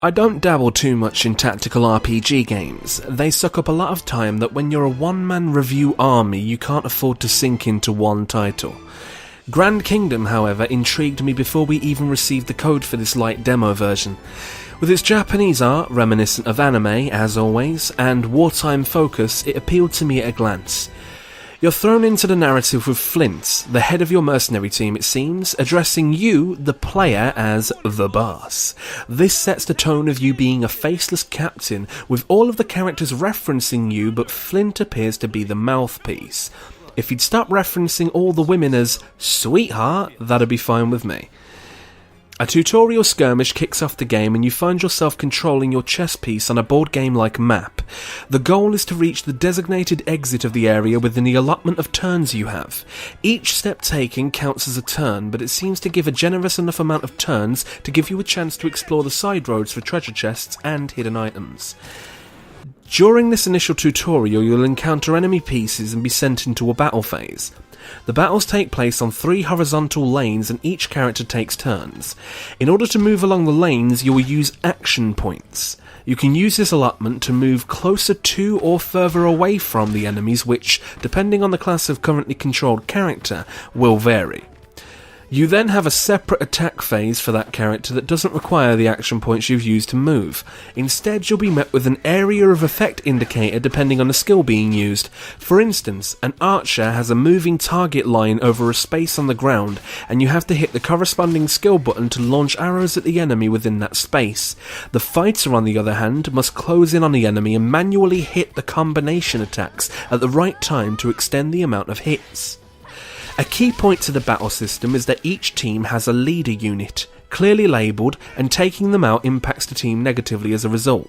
I don't dabble too much in tactical RPG games. They suck up a lot of time that when you're a one-man review army you can't afford to sink into one title. Grand Kingdom, however, intrigued me before we even received the code for this LiteDemo version. With its Japanese art, reminiscent of anime as always, and wartime focus, it appealed to me at a glance. You're thrown into the narrative with Flint, the head of your mercenary team it seems, addressing you, the player, as the boss. This sets the tone of you being a faceless captain, with all of the characters referencing you, but Flint appears to be the mouthpiece. If he'd stop referencing all the women as sweetheart, that'd be fine with me. A tutorial skirmish kicks off the game and you find yourself controlling your chess piece on a board game-like map. The goal is to reach the designated exit of the area within the allotment of turns you have. Each step taken counts as a turn, but it seems to give a generous enough amount of turns to give you a chance to explore the side roads for treasure chests and hidden items. During this initial tutorial you'll encounter enemy pieces and be sent into a battle phase. The battles take place on 3 horizontal lanes and each character takes turns. In order to move along the lanes you will use action points. You can use this allotment to move closer to or further away from the enemies which, depending on the class of currently controlled character, will vary. You then have a separate attack phase for that character that doesn't require the action points you've used to move. Instead, you'll be met with an area of effect indicator depending on the skill being used. For instance, an archer has a moving target line over a space on the ground, and you have to hit the corresponding skill button to launch arrows at the enemy within that space. The fighter, on the other hand, must close in on the enemy and manually hit the combination attacks at the right time to extend the amount of hits. A key point to the battle system is that each team has a leader unit, clearly labelled, and taking them out impacts the team negatively as a result.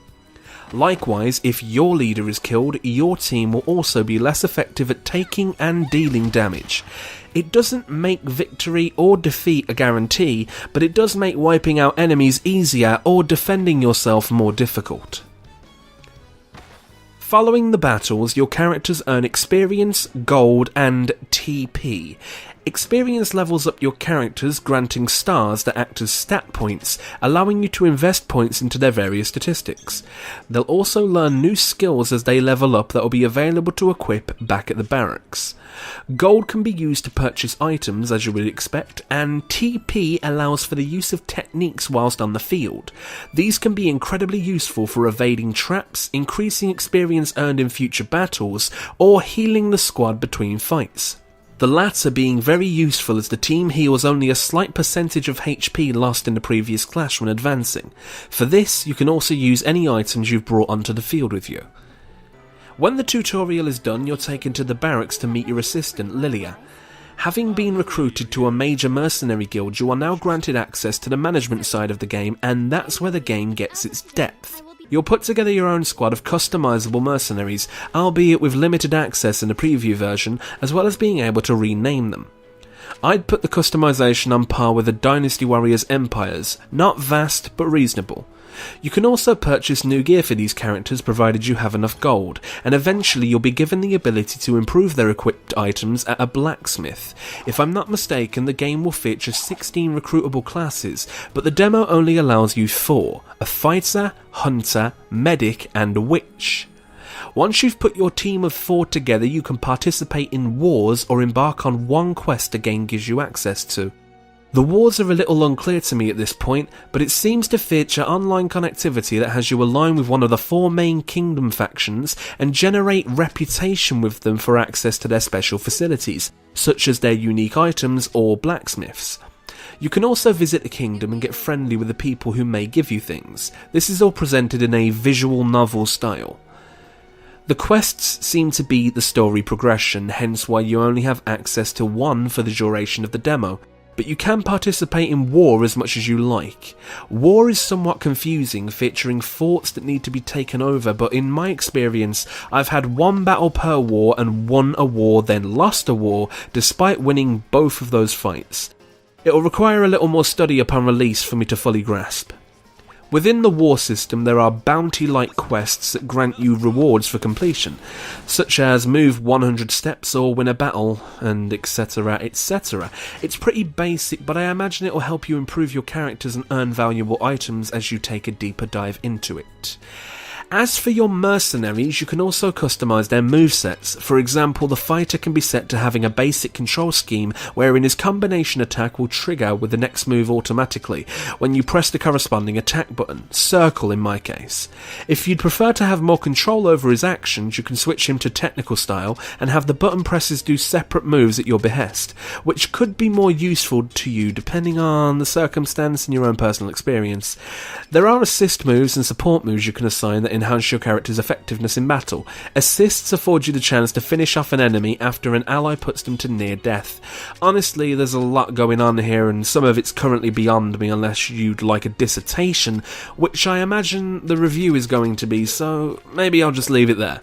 Likewise, if your leader is killed, your team will also be less effective at taking and dealing damage. It doesn't make victory or defeat a guarantee, but it does make wiping out enemies easier or defending yourself more difficult. Following the battles, your characters earn experience, gold, and TP. Experience levels up your characters, granting stars that act as stat points, allowing you to invest points into their various statistics. They'll also learn new skills as they level up that will be available to equip back at the barracks. Gold can be used to purchase items, as you would expect, and TP allows for the use of techniques whilst on the field. These can be incredibly useful for evading traps, increasing experience earned in future battles, or healing the squad between fights. The latter being very useful as the team heals only a slight percentage of HP lost in the previous clash when advancing. For this, you can also use any items you've brought onto the field with you. When the tutorial is done, you're taken to the barracks to meet your assistant, Lilia. Having been recruited to a major mercenary guild, you are now granted access to the management side of the game, and that's where the game gets its depth. You'll put together your own squad of customizable mercenaries, albeit with limited access in the preview version, as well as being able to rename them. I'd put the customization on par with the Dynasty Warriors Empires, not vast but reasonable. You can also purchase new gear for these characters provided you have enough gold, and eventually you'll be given the ability to improve their equipped items at a blacksmith. If I'm not mistaken, the game will feature 16 recruitable classes, but the demo only allows you 4, a fighter, hunter, medic, and witch. Once you've put your team of 4 together, you can participate in wars or embark on one quest the game gives you access to. The wars are a little unclear to me at this point, but it seems to feature online connectivity that has you align with one of the 4 main kingdom factions and generate reputation with them for access to their special facilities, such as their unique items or blacksmiths. You can also visit the kingdom and get friendly with the people who may give you things. This is all presented in a visual novel style. The quests seem to be the story progression, hence why you only have access to 1 for the duration of the demo. But you can participate in war as much as you like. War is somewhat confusing, featuring forts that need to be taken over, but in my experience, I've had 1 battle per war and won a war then lost a war, despite winning both of those fights. It'll require a little more study upon release for me to fully grasp. Within the war system, there are bounty-like quests that grant you rewards for completion, such as move 100 steps or win a battle, and etc, etc. It's pretty basic, but I imagine it will help you improve your characters and earn valuable items as you take a deeper dive into it. As for your mercenaries, you can also customise their movesets. For example, the fighter can be set to having a basic control scheme wherein his combination attack will trigger with the next move automatically when you press the corresponding attack button, circle in my case. If you'd prefer to have more control over his actions, you can switch him to technical style and have the button presses do separate moves at your behest, which could be more useful to you depending on the circumstance and your own personal experience. There are assist moves and support moves you can assign that enhance your character's effectiveness in battle. Assists afford you the chance to finish off an enemy after an ally puts them to near death. Honestly, there's a lot going on here, and some of it's currently beyond me unless you'd like a dissertation, which I imagine the review is going to be, so maybe I'll just leave it there.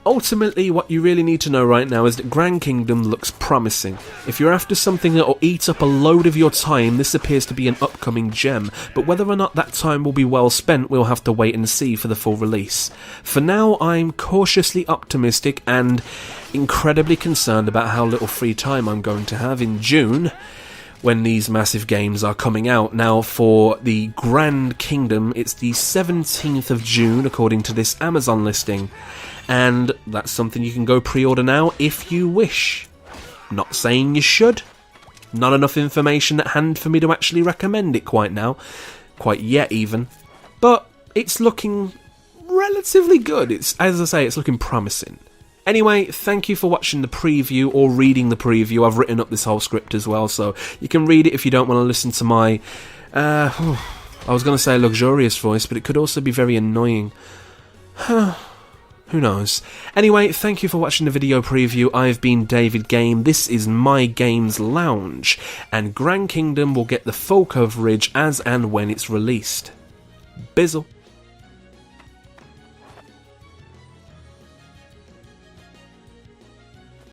Ultimately, what you really need to know right now is that Grand Kingdom looks promising. If you're after something that will eat up a load of your time, this appears to be an upcoming gem, but whether or not that time will be well spent, we'll have to wait and see for the full release. For now, I'm cautiously optimistic and incredibly concerned about how little free time I'm going to have in June, when these massive games are coming out. Now, for the Grand Kingdom, it's the 17th of June, according to this Amazon listing. And that's something you can go pre-order now if you wish. Not saying you should. Not enough information at hand for me to actually recommend it quite now. Quite yet, even. But it's looking relatively good. It's, as I say, it's looking promising. Anyway, thank you for watching the preview or reading the preview. I've written up this whole script as well, so you can read it if you don't want to listen to my... I was going to say luxurious voice, but it could also be very annoying. Who knows? Anyway, thank you for watching the video preview. I've been David Game. This is My Games Lounge, and Grand Kingdom will get the full coverage as and when it's released. Bizzle.